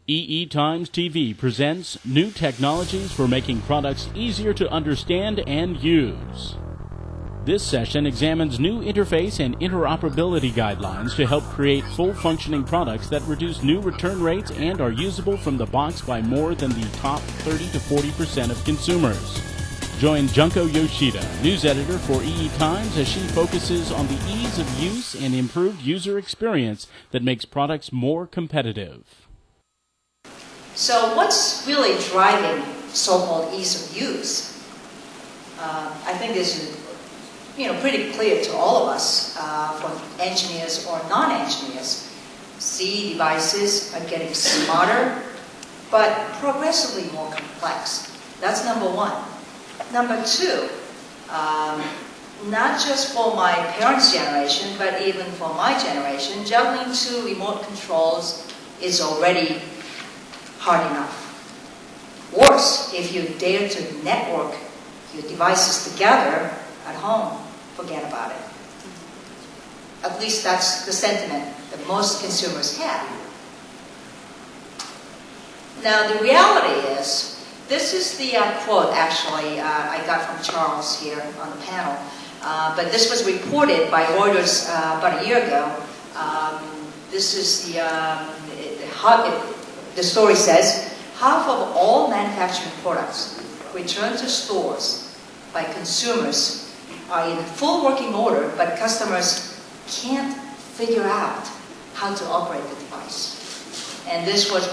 EE Times TV presents new technologies for making products easier to understand and use. This session examines new interface and interoperability guidelines to help create full-functioning products that reduce new return rates and are usable from the box by more than the top 30 to 40% of consumers. Join Junko Yoshida, news editor for EE Times, as she focuses on the ease of use and improved user experience that makes products more competitive. So what's really driving so-called ease of use? I think this is pretty clear to all of us, from engineers or non-engineers. CE devices are getting smarter, but progressively more complex. That's number one. Number two, not just for my parents' generation, but even for my generation, juggling two remote controls is already hard enough. Worse, if you dare to network your devices together at home, forget about it. At least that's the sentiment that most consumers have. Now, the reality is, this is the quote, actually, I got from Charles here on the panel, but this was reported by Reuters about a year ago. This is the story says, half of all manufacturing products returned to stores by consumers are in full working order, but customers can't figure out how to operate the device. And this was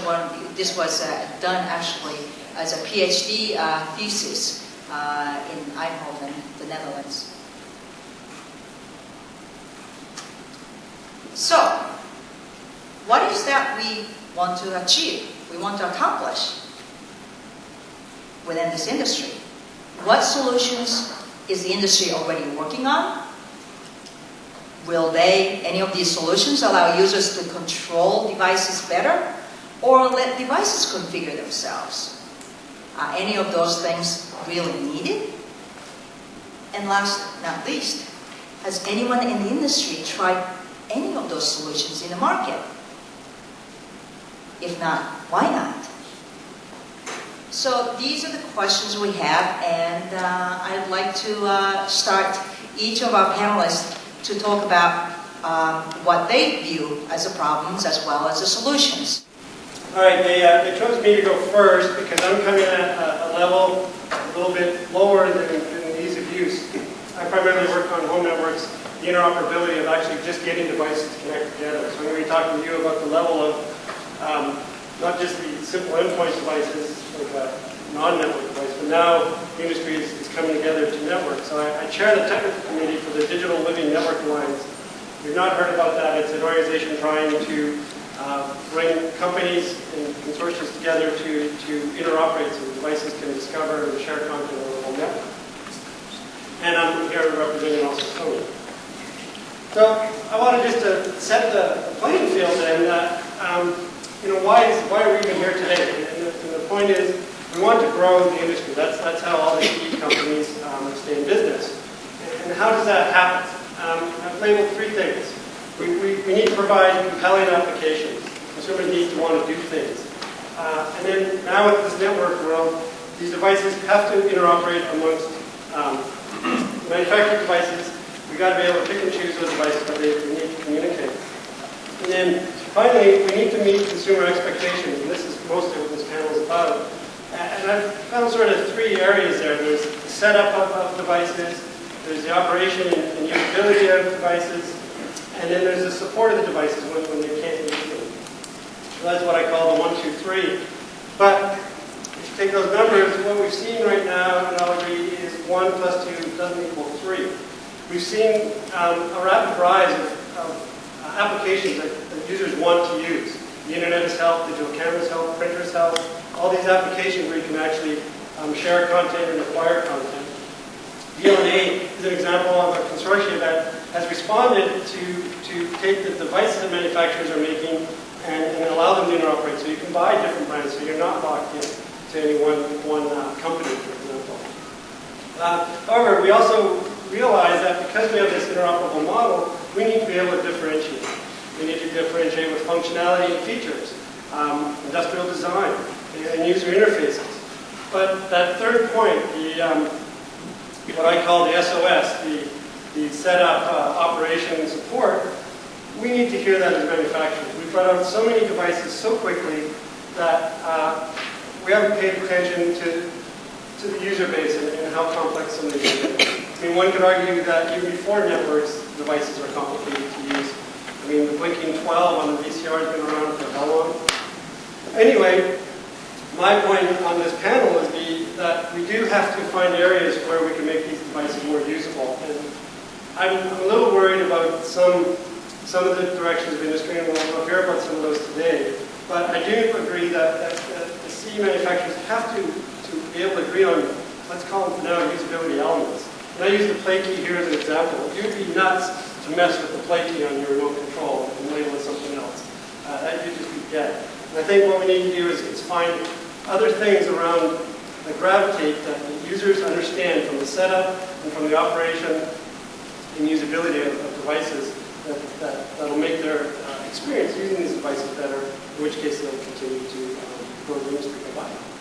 done actually as a PhD thesis in Eindhoven, the Netherlands. So, what is that we want to achieve, we want to accomplish within this industry? What solutions is the industry already working on? Will any of these solutions allow users to control devices better, or let devices configure themselves? Are any of those things really needed? And last but not least, has anyone in the industry tried any of those solutions in the market? If not, why not? So these are the questions we have, and I'd like to start each of our panelists to talk about what they view as the problems as well as the solutions. All right, they chose me to go first because I'm coming at a level a little bit lower than ease of use. I primarily work on home networks, the interoperability of actually just getting devices connected together. So I'm going to be talking to you about the level of not just the simple endpoint devices, like a non-network device, but now the industry is coming together to network. So I chair the technical committee for the Digital Living Network Alliance. If you've not heard about that, it's an organization trying to bring companies and consortiums together to interoperate so devices can discover and share content on the whole network. And I'm here representing also Sony. So I wanted just to set the playing field and why are we even here today? And the point is, we want to grow the industry. That's how all the key companies stay in business. And how does that happen? I've labeled three things. We need to provide compelling applications. Consumers need to want to do things. And then now with this network world, these devices have to interoperate amongst manufactured devices. We've got to be able to pick and choose those devices, but they need to communicate. And then finally, we need to meet consumer expectations, and this is mostly what this panel is about. And I've found sort of three areas there. There's the setup of devices, there's the operation and usability of devices, and then there's the support of the devices when they can't use them. So that's what I call the 1, 2, 3. But if you take those numbers, what we've seen right now, and I'll agree, is 1 plus 2 doesn't equal 3. We've seen a rapid rise of applications that users want to use. The internet has helped, digital cameras help, printers help, all these applications where you can actually share content and acquire content. DLNA is an example of a consortium that has responded to take the devices that manufacturers are making and allow them to interoperate. So you can buy different brands, so you're not locked in to any one company, for example. However, we also realize that because we have this interoperable model, we need to be able to differentiate. We need to differentiate with functionality and features. industrial design, and user interfaces. But that third point, what I call the SOS, the setup, operation, and support, we need to hear that as manufacturers. We've brought out so many devices so quickly that we haven't paid attention to the user base and how complex some of these are. I mean, one could argue that even before networks, devices are complicated to use. I mean, the blinking 12 on the VCR has been around for how long? Anyway, my point on this panel is that we do have to find areas where we can make these devices more usable. And I'm a little worried about some of the directions of industry, and we'll hear about some of those today. But I do agree that the CE manufacturers have to be able to agree on, let's call them now, usability elements. And I use the play key here as an example. You'd be nuts to mess with the play key on your remote control and label it something else. That you'd just be dead. And I think what we need to do is find other things around that gravitate that the users understand from the setup and from the operation and usability of devices that'll make their experience using these devices better, in which case they'll continue to grow the industry. Bye.